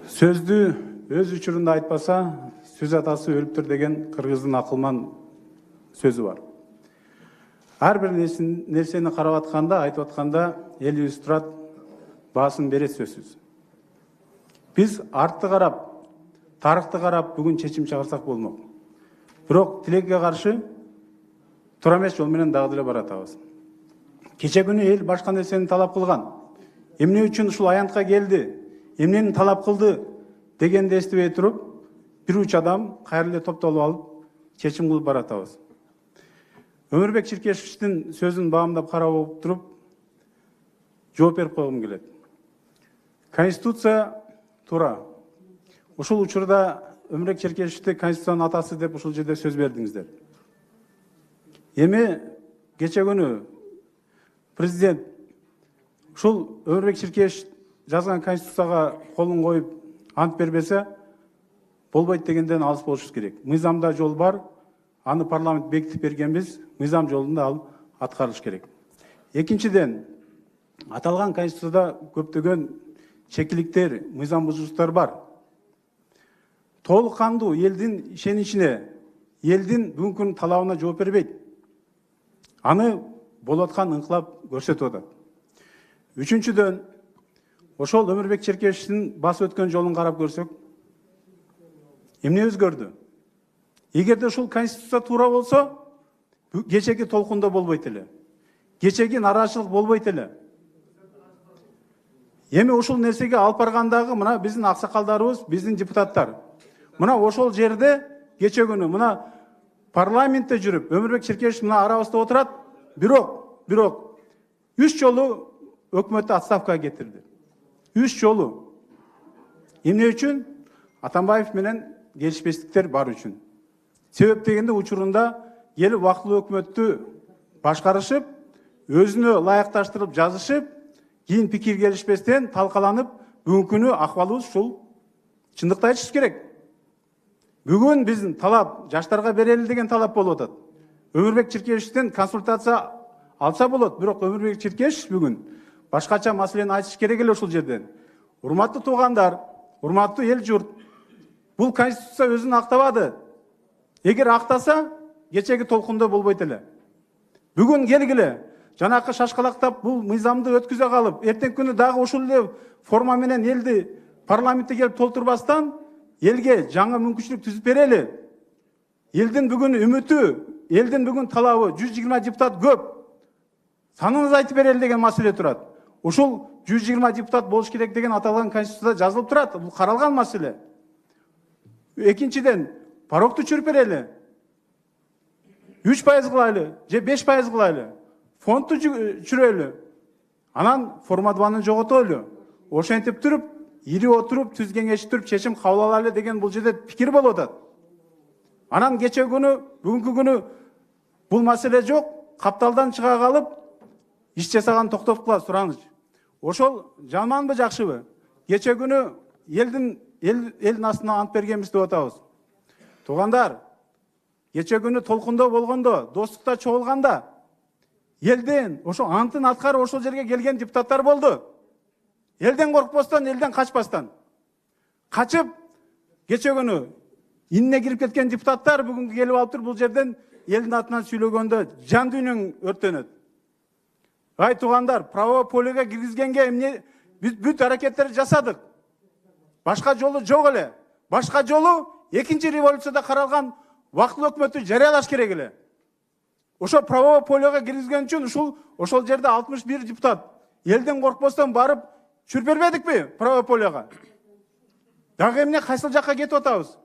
Сөзді өз учурунда айтпаса, сөз атасы өлүптүр деген кыргыздын акылман сөзү бар. Ар бир нерсени карап атканда, айтып атканда элибиз турат, баасын берет сөзсүз. Биз артты карап, тарыхты карап бүгүн чечим чыгарсак болмок. Бирок тилекке каршы туура эмес жол менен дагы деле баратабыз. Кече күнү эл башка нерсени талап кылган. Эмне үчүн ушул аянтка келди? Эмнени талап кылды дегенди эстебей туруп, бир уч адам кайра эле топтолуп алып, чечим кылып баратабыз. Өмүрбек Чиркешевичтин сөзүн баамдап карап туруп, жооп берип койгум келет. Конституция туура. Ушул учурда Өмүрбек Чиркешевичти Конституциянын атасы деп ушул жерде сөз бердиңиздер. Эми кече күнү президент ушул Өмүрбек Чиркешевич жазган Конституцияга колун коюп ант бербесе, болбойт дегенден алыс болушубуз керек. Мыйзамда жол бар, аны парламент бекитип бергенбиз, мыйзам жолунда ал аткарылыш керек. Экинчиден, аталган Конституцияда көптөгөн чекиликтер, мыйзам бузуштар бар. Толук кандуу элдин ишеничине, элдин бүгүнкү күнүн талабына жооп бербейт. Аны болуп аткан ыңкылап көрсөтүп атат. Үчүнчүдөн, ошол Өмүрбек Чиркешевичтин басып өткөн жолун карап көрсөк, эмне өзгөрдү? Эгерде ушул Конституция туура болсо, кечеги толкундо болбойт эле. Кечеги нараачылык болбойт эле. Эми ушул нерсеге алып баргандагы мына биздин аксакалдарыбыз, биздин депутаттар. Мына ошол жерде кече күнү мына парламентте жүрүп, Өмүрбек Чиркешевич мына арабызда отурат, бирок 3 жолу өкмөттү отставкага кетирди. 3 жолу. Эмне үчүн? Атамбаев менен келишпестиктер бар үчүн. Себеп дегенде учурунда ел вакытлуу өкмөттү башкарышып, өзүнө ылайыкташтырып жазышып, кийин пикир келишпестен талкаланып, бүгүнкү күнү акыбалыбыз ушул. Чындыкты айтышыбыз керек. Бүгүн биздин талап жаштарга берели деген талап болуп атат. Өмүрбек Чиркешевичтен консультация алса болот, бирок Өмүрбек Чиркешевич бүгүн башкача маселени айтыш керек эле ушул жерден. Урматтуу туугандар, урматтуу эл журт, бул Конституция өзүн актабады. Эгер актаса, кечеги толкундо болбойт эле. Бүгүн келгиле, жанакы шашкалактап бул мыйзамды өткүзө калып, эртең күнү дагы ушул эле форма менен элди парламентке келип толтурбастан, элге жаңы мүмкүнчүлүк түзүп берели. Элдин бүгүн үмүтү, элдин бүгүн талабы 120 депутат көп. Саныңыз айтып берели деген маселе турат. Ушул 120 депутат болуш керек деген аталган Конституцияда жазылып турат. Бул каралган маселе. Экинчиден, порогду чүрүп берели. 3% кылайлы, же 5% кылайлы. Фондду чүрөлү. Анан формадыбаны жоготолу. Ошентип туруп, ири отуруп, түз кеңеш туруп, чечим кабыл алалы деген бул жерде пикир болуп атат. Анан кече күнү, бүгүнкү күнү бул маселе жок, капталдан чыга калып, иш жасаган токтоп кала сураңыз. Ошол жаманбы, жакшыбы? Кече күнү элдин астына ант бергенбиз деп атабыз. Туугандар, кече күнү толкундо болгондо, достукта чогулганда, элден ошо антын аткарып ошол жерге келген депутаттар болду. Элден коркпостон, элден качпастан. Качып, кече күнү инине кирип кеткен депутаттар бүгүн келип алып тур бул жерден элдин атынан сүйлөгөндө жан дүйнөң өрттөнөт. Ай туугандар, правовой полеге киргизгенге эмне биз бүт аракеттерди жасадык. Башка жолу жок эле. Башка жолу экинчи революцияда каралган вакытлуу өкмөттү жарыялаш керек эле. Ошо правовой полеге киргизген үчүн ошол жерде 61 депутат элден коркпостон барып чүрүп бербедикпи правовой полега? Дагы эмне кайсыл жакка кетип атабыз?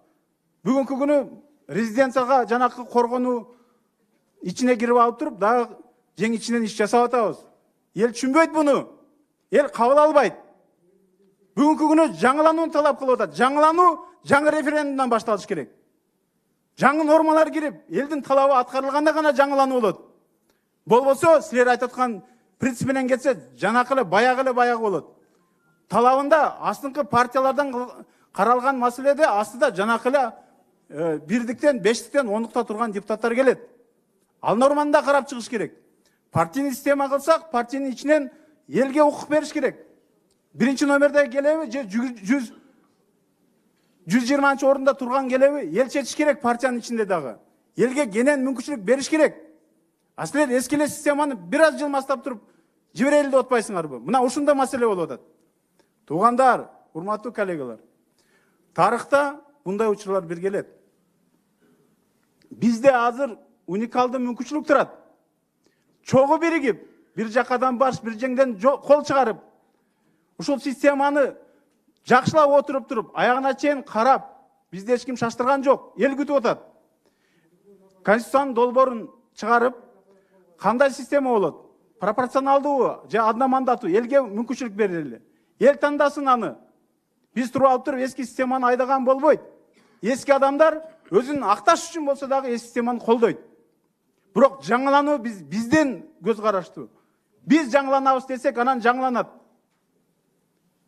Бүгүнкү күнү резиденцияга жанакы коргонуу ичине кирип алып туруп, дагы жең ичинен иш жасап атабыз. Эл түшүнбөйт буну. Эл кабыл албайт. Бүгүнкү күнү жаңыланууну талап кылып атат. Жаңылануу жаңы референдумдан башталыш керек. Жаңы нормалар кирип, элдин талабы аткарылганда гана жаңылануу болот. Болбосо, силер айтып аткан принцип менен кетсе, жанакы эле баягы болот. Талабында астыңкы партиялардан каралган маселеде астыда жанакы эле бирдиктен, бештиктен, ондукта турган депутаттар келет. Ал норманы да карап чыгыш керек. Партийный система кылсак, партийнин ичинен элге укук бериш керек. Биринчи номерде келеби же 100 120 орында турган келеби ел чечиш керек партиянын ичинде дагы. Элге кенен мүмкүнчүлүк бериш керек. А силер эски эле системаны бир аз жылмастап туруп жиберели деп атпайсыңарбы? Мына ушундай маселе болуп атат. Туугандар, урматтуу коллегалар. Тарыхта мындай учурлар бир келет. Бизде азыр уникалдуу мүмкүнчүлүк турат. Чогуу биригип, бир жакадан баш, бир жеңден кол чыгарып, ушул системаны жакшылап отуруп туруп, аягына чейин карап, бизде эч ким шаштырган жок, эл күтүп атат. Конституциянын долбоорун чыгарып, кандай система болот? Пропорционалдуу же одна мандаттуу элге мүмкүнчүлүк берели. Эл тандасын аны. Биз туруп алып туруп эски системаны айдаган болбойт. Эски адамдар өзүн акташ үчүн болсо дагы эски системаны колдойт. Бирок жаңылануу бизден көз караштуу. Биз жаңыланабыз десек, анан жаңыланат.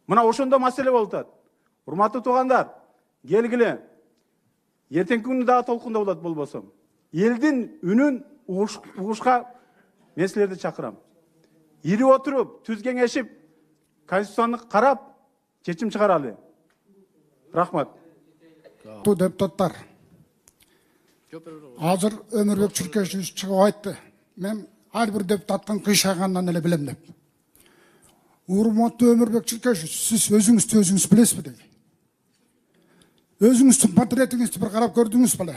Мына ошондо маселе болуп атат. Урматтуу туугандар, келгиле. Эртеңки күнү дагы толкунда болот болбосо. Элдин үнүн угушка мен силерди чакырам. Ири отуруп, түз кеңешип, конституцияны карап, чечим чыгаралы. Рахмат. Депутаттар. Азыр Өмүрбек Чүркешевич чыгып айтты. Мен ар бир депутаттын кыйшайганынан эле билем деп. Урматтуу Өмүрбек Чүркешевич, сиз өзүңүздү билесизби дейт. Өзүңүздүн портретиңизди бир карап көрдүңүз беле?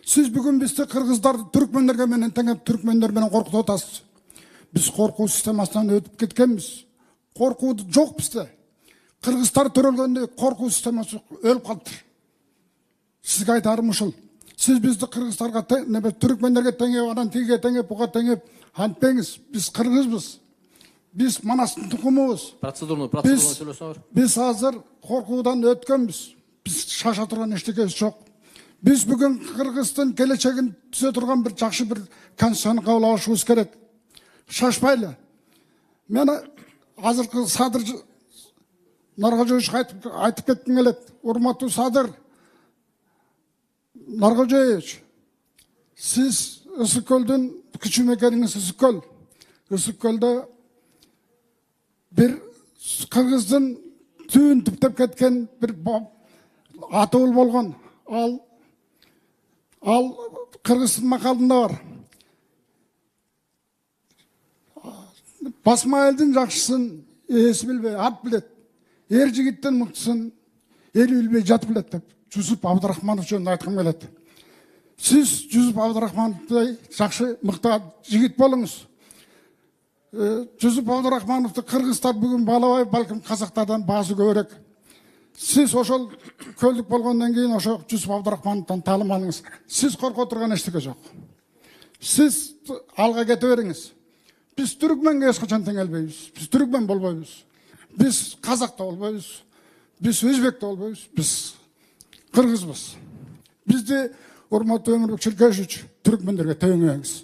Сиз бүгүн бизди кыргыздарды түркмөндөргө менен теңеп, түркмөндөр менен коркутуп атасыз. Биз коркуу системасынан өтүп кеткенбиз. Коркуу жок бизде. Кыргыздар төрөлгөндө коркуу системасы өлүп калыптыр. Сизге айтарым ушул. Siz bizde Kırgızlarga, Türkmenlerge tengep, anan tigiге tengep, buga tengep, antpеңиz. Biz Kırgızbız. Biz Manastın tukumubuz. Процедурный söylesene. Biz hazır korkudan ötkönбүз. Biz şaşa turgan eştekemiz çok. Biz bugün Kırgız'tın geleceğin tüze turgan bir жақсы bir konstitusiyonu kabul alışımız gerek. Şaşpaylı. Meni hazırkı Sadır Nargıcı'yı aytıp ketkin gelet. Urmаттуу Sadır Nargıcı'yı. Siz Isıkköl'dün küçük mekanınız Isıkköl. Isıkköl'de bir Kırgız'ın tüyün tüptep ketken bir atıl bolgan. Al Kırgız'ın makalında var. Basma elden жақшысын esi bilbey, at bilet. Er jigitten mıktısın, eli bilbey jat bilet dep. Жүсіп Абдрахманов жөнінде айтқым келеді. Сіз Жүсіп Абдрахмановтай жақсы мықты жігіт болыңыз. Жүсіп Абдрахмановты қырғыздар бүгін балабай, балкім қазақтардан басы көбірек. Сіз ошол көлдік болғаннан кейін ошо Жүсіп Абдрахмановтан талым алыңыз. Сіз қорқып отырған ештеңе жоқ. Сіз алға кете беріңіз. Біз түрікменге ешқашан теңелбейміз. Біз түрікмен болбойбуз. Біз қазақ та болбойбуз. Біз өзбек та болбойбуз. Біз Kırgızbız. Bizde Urmаттуу Өмүрбек Чүркешевич Türkmenlerge теңеңиз.